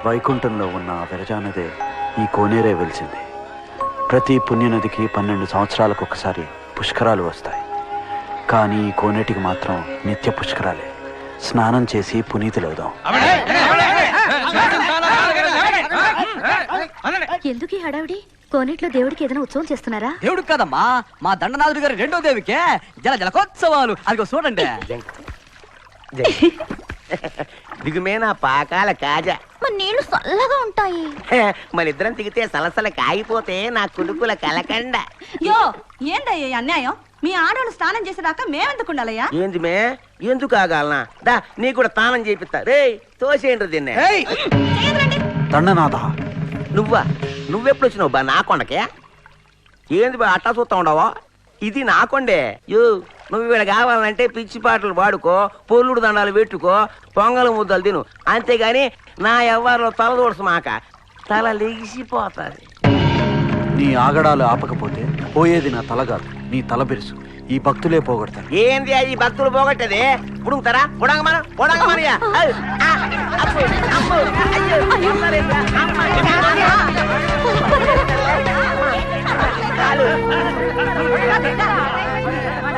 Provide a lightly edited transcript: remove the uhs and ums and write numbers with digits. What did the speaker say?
వైకుంఠంలో ఉన్న ఆ విరజానదే ఈ కోనేరే వెలిసింది. ప్రతి పుణ్యనదికి 12 సంవత్సరాలకు ఒకసారి పుష్కరాలు వస్తాయి. కానీ ఈ కోనేటికి మాత్రం నిత్య పుష్కరాలే. స్నానం చేసి పునీతులవుదాం. ఎందుకు ఈ హడావిడి? కోనేట్లో దేవుడికి ఏదైనా ఉత్సవం చేస్తున్నారా? దేవుడికి కదమ్మా, మా దండనాథుడి గారి రెండో దేవికే జలజలకోత్సవాలు. అదిగో చూడండి. దిగుమే నా పాకాల కాజా. మన నీళ్లు చల్లగా ఉంటాయి. మన ఇద్దరం దిగితే సలసల కాగిపోతే నా కుడుకుల కలకండ. యో ఏందయ్యా ఈ అన్యాయం? మీ ఆడవాళ్ళు స్నానం చేసేదాకా మేమెందుకు ఉండాలయ్యా? ఏంది మే, ఎందుకు ఆగాలనా? దా నీ కూడా స్నానం చేపిస్తా. రే తోసేయండి దీన్ని. దండనాథ, నువ్వెప్పుడు వచ్చినావు బా నా కొండకే? ఏంది బా అట్టా చూస్తా ఉండవా? ఇది నా కొండే. నువ్వు ఇక్కడ కావాలంటే పిచ్చి పాటలు పాడుకో, పొల్లుడు దండాలు పెట్టుకో, పొంగల్ ముద్దలు తిను, అంతేగాని నా ఎవ్వరిలో తల దూడసు మాక తల లెగిసిపోతాది. నీ ఆగడాలు ఆపకపోతే పోయేది నా తల కాదు, నీ తల బిరుసు. ఈ భక్తులే పోగొడతారు. ఏంది ఈ భక్తులు పోగొట్టది? పుడుగుతారా? పొడగమన పొడగమనయ్యా.